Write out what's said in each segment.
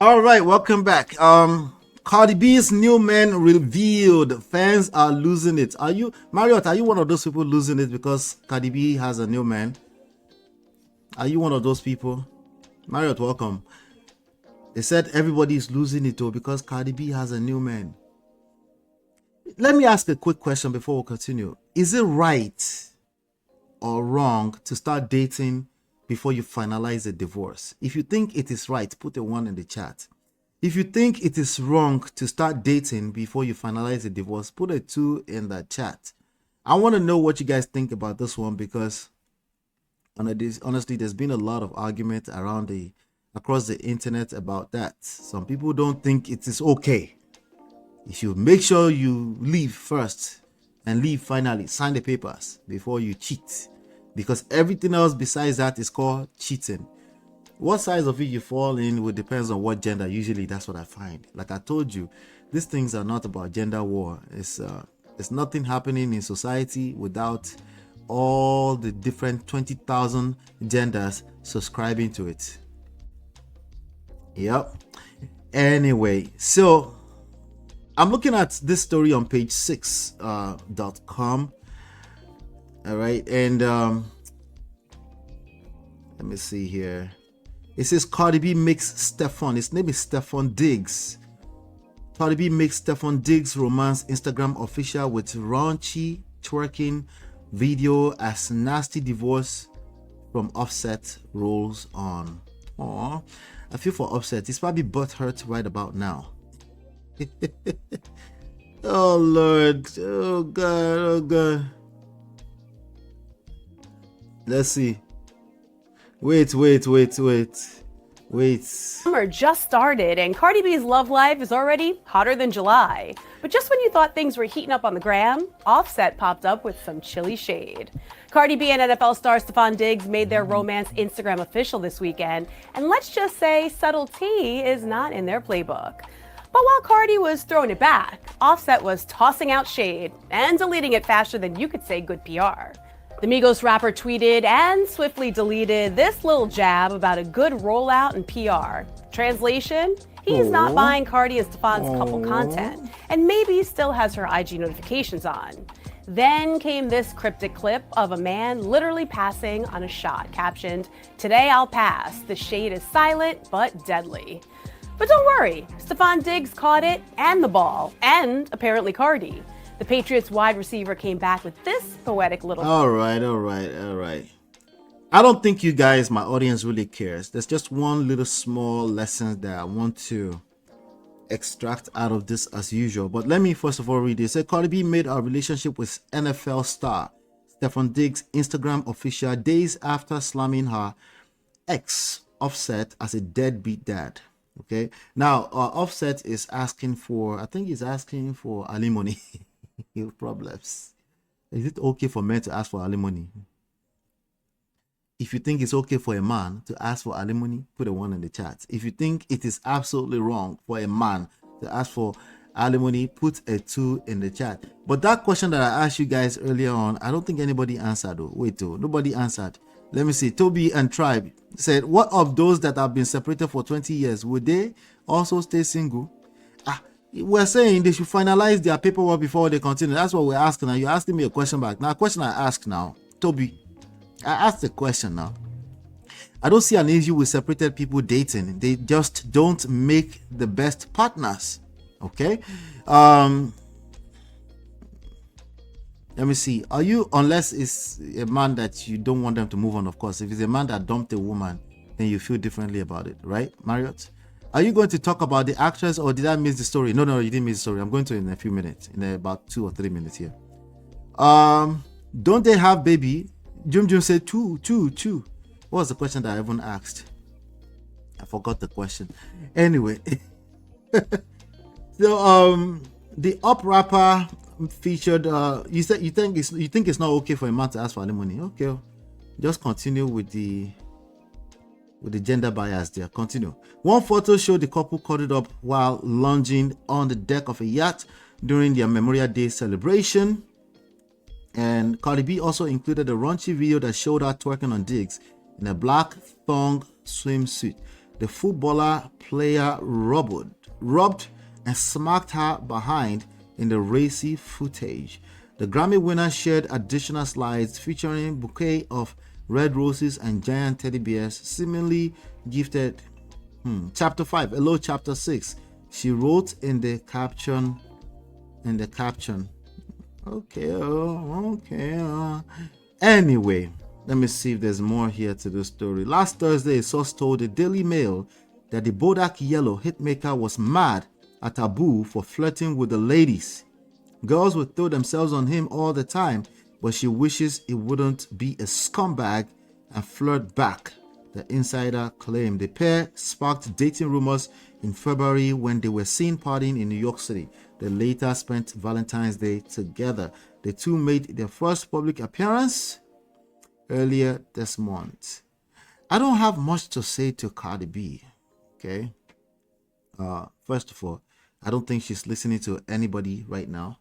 All right, welcome back. Cardi B's new man revealed. Fans are losing it. Are you, Marriott? Are you one of those people losing it because Cardi B has a new man? Are you one of those people? Marriott, welcome. They said everybody is losing it though because Cardi B has a new man. Let me ask a quick question before we continue. Is it right or wrong to start dating before you finalize a divorce? If you think it is right, put a 1 in the chat. If you think it is wrong to start dating before you finalize a divorce, put a 2 in the chat. I want to know what you guys think about this one because honestly, there's been a lot of argument across the internet about that. Some people don't think it is okay. If you make sure you leave first and leave finally, sign the papers before you cheat, because everything else besides that is called cheating. What size of it you fall in will depends on what gender. Usually that's what I find. Like I told you, these things are not about gender war. It's nothing happening in society without all the different 20,000 genders subscribing to it. Yep. Anyway, so I'm looking at this story on page 6.com. All right, and let me see here. It says Cardi B makes Stefan. His name is Stefan Diggs. Cardi B makes Stefan Diggs romance Instagram official with raunchy twerking video as nasty divorce from Offset rolls on. Aww, I feel for Offset. He's probably butthurt right about now. Oh Lord, oh God, oh God. Let's see. Wait. Summer just started and Cardi B's love life is already hotter than July. But just when you thought things were heating up on the gram, Offset popped up with some chilly shade. Cardi B and NFL star Stefan Diggs made their romance Instagram official this weekend, and let's just say subtlety is not in their playbook. But while Cardi was throwing it back, Offset was tossing out shade and deleting it faster than you could say good PR. The Migos rapper tweeted and swiftly deleted this little jab about a good rollout and PR. Translation, he's not buying Cardi and Stefan's couple content, and maybe still has her IG notifications on. Then came this cryptic clip of a man literally passing on a shot, captioned, "Today I'll pass. The shade is silent but deadly." But don't worry, Stefan Diggs caught it and the ball, and apparently Cardi. The Patriots wide receiver came back with this poetic little... All right. I don't think you guys, my audience, really cares. There's just one little small lesson that I want to extract out of this as usual. But let me first of all read this. Cardi B made a relationship with NFL star Stefan Diggs Instagram official days after slamming her ex Offset as a deadbeat dad. Okay, now Offset is asking for, I think he's asking for alimony. Problems. Is it okay for men to ask for alimony? If you think it's okay for a man to ask for alimony, put a 1 in the chat. If you think it is absolutely wrong for a man to ask for alimony, put a 2 in the chat. But that question that I asked you guys earlier on, I don't think anybody answered though. Wait, nobody answered. Let me see. Toby and Tribe said, what of those that have been separated for 20 years? Would they also stay single? We're saying they should finalize their paperwork before they continue. That's what we're asking. Now you're asking me a question back. Now, a question I ask now, Toby, I asked the question now. I don't see an issue with separated people dating. They just don't make the best partners. Okay. Let me see. Are you, unless it's a man that you don't want them to move on, of course. If it's a man that dumped a woman, then you feel differently about it, right, Marriott? Are you going to talk about the actress or did I miss the story? No, you didn't miss the story. I'm going to in a few minutes, in about 2 or 3 minutes here. Don't they have baby? Jum said two. What was the question that I even asked? I forgot the question. Anyway, so the up rapper featured. You said you think it's not okay for a man to ask for alimony. Okay, just continue with the gender bias there. Continue. One photo showed the couple cuddled up while lounging on the deck of a yacht during their Memorial Day celebration. And Cardi B also included a raunchy video that showed her twerking on Diggs in a black thong swimsuit. the footballer player rubbed and smacked her behind in the racy footage. The Grammy winner shared additional slides featuring a bouquet of red roses and giant teddy bears seemingly gifted. Chapter 5, hello chapter 6. She wrote in the caption. Okay. Anyway, let me see if there's more here to the story. Last Thursday, a source told the Daily Mail that the Bodak Yellow hitmaker was mad at Abu for flirting with the ladies. Girls would throw themselves on him all the time, but she wishes he wouldn't be a scumbag and flirt back, the insider claimed. The pair sparked dating rumors in February when they were seen partying in New York City. They later spent Valentine's Day together. The two made their first public appearance earlier this month. I don't have much to say to Cardi B, okay? First of all, I don't think she's listening to anybody right now.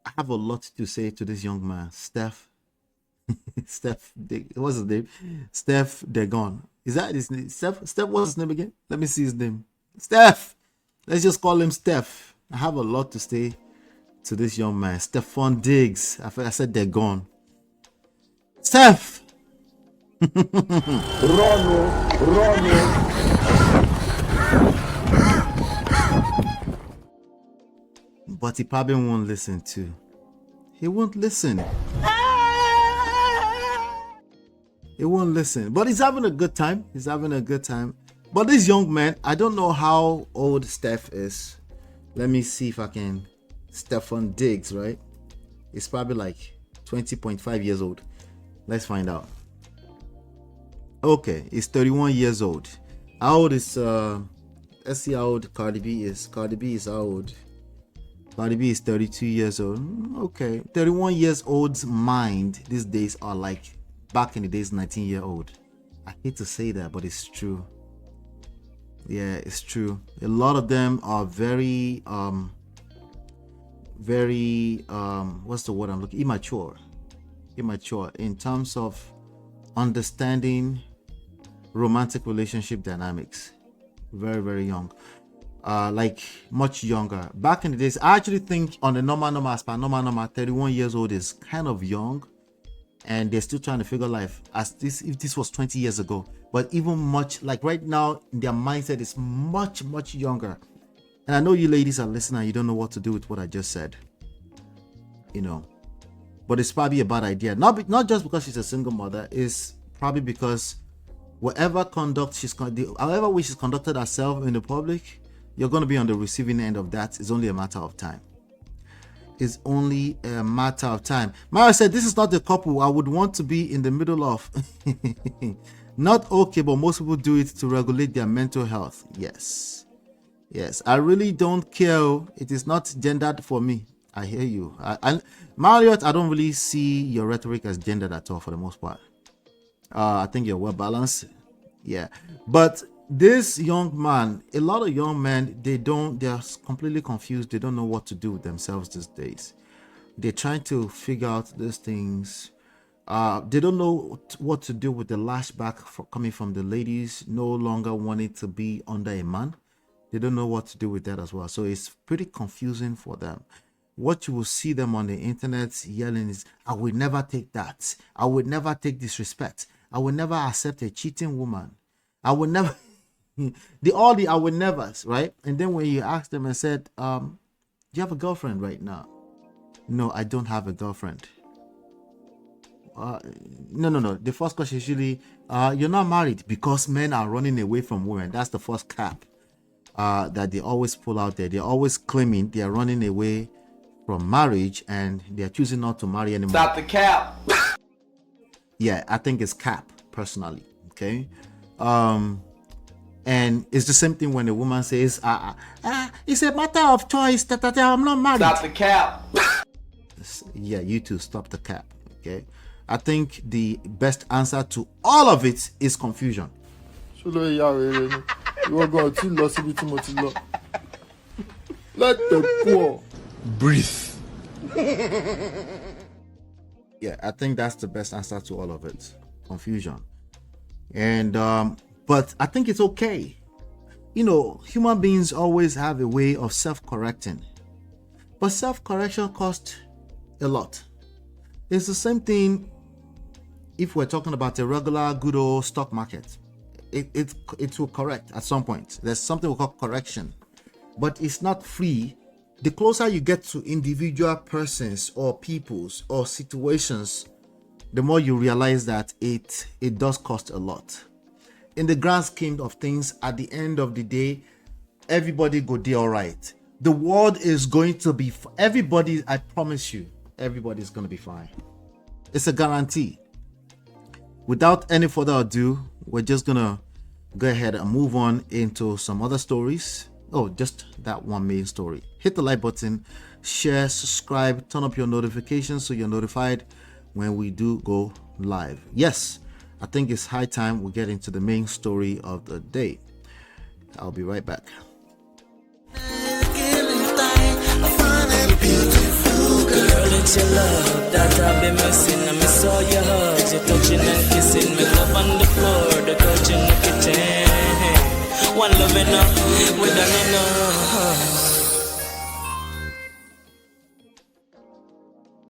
I have a lot to say to this young man, Steph. What's his name? Steph Dagon. Is that his name? Steph, what's his name again? Let me see his name. Steph. Let's just call him Steph. I have a lot to say to this young man, Stephon Diggs. I said Dagon. Steph. Run. But he probably won't listen too. He won't listen. He won't listen. But he's having a good time. But this young man, I don't know how old Steph is. Let me see if I can. Stephon Diggs, right? He's probably like 20.5 years old. Let's find out. Okay, he's 31 years old. How old is let's see how old Cardi B is. Cardi B is how old? Cardi B is 32 years old. Okay, 31 years old's mind these days are like back in the days 19-year-old. I hate to say that, but it's true. Yeah, it's true. A lot of them are very what's the word I'm looking? Immature in terms of understanding romantic relationship dynamics. Very, very young. Like much younger. Back in the days, I actually think on the normal 31 years old is kind of young, and they're still trying to figure life if this was 20 years ago. But even much like right now, their mindset is much younger. And I know you ladies are listening, you don't know what to do with what I just said, but it's probably a bad idea. Not just because she's a single mother, it's probably because however way she's conducted herself in the public, you're going to be on the receiving end of that. It's only a matter of time. Mara said, this is not the couple I would want to be in the middle of. Not okay, but most people do it to regulate their mental health. Yes. I really don't care. It is not gendered for me. I hear you. Marriott, I don't really see your rhetoric as gendered at all for the most part. I think you're well balanced. Yeah. But this young man, a lot of young men, they're completely confused. They don't know what to do with themselves these days. They're trying to figure out these things. They don't know what to do with the lashback coming from the ladies no longer wanting to be under a man. They don't know what to do with that as well. So it's pretty confusing for them. What you will see them on the internet yelling is, I will never take that. I would never take disrespect. I will never accept a cheating woman. I will never... all the I would nevers, right? And then when you ask them and said, do you have a girlfriend right now? No, I don't have a girlfriend. No. The first question is usually, you're not married, because men are running away from women. That's the first cap that they always pull out there. They're always claiming they are running away from marriage and they're choosing not to marry anymore. Stop the cap. Yeah, I think it's cap, personally. Okay. And it's the same thing when a woman says, it's a matter of choice that I'm not married. Stop the cap. Yeah, you too, stop the cap. Okay. I think the best answer to all of it is confusion. Let the poor breathe. Yeah, I think that's the best answer to all of it. Confusion. And But I think it's okay. You know, human beings always have a way of self-correcting. But self-correction costs a lot. It's the same thing if we're talking about a regular good old stock market. It will correct at some point. There's something we call correction. But it's not free. The closer you get to individual persons or peoples or situations, the more you realize that it does cost a lot. In the grand scheme of things, at the end of the day, everybody go there all right. The world is going to be, everybody, I promise you, everybody's going to be fine. It's a guarantee. Without any further ado, we're just going to go ahead and move on into some other stories. Oh, just that one main story. Hit the like button, share, subscribe, turn up your notifications so you're notified when we do go live. Yes, I think it's high time we get into the main story of the day. I'll be right back. It's your love that I've been missing. I miss all your hugs, your touching and kissing. Me love on the floor, the couch in the kitchen. One love enough, we done enough.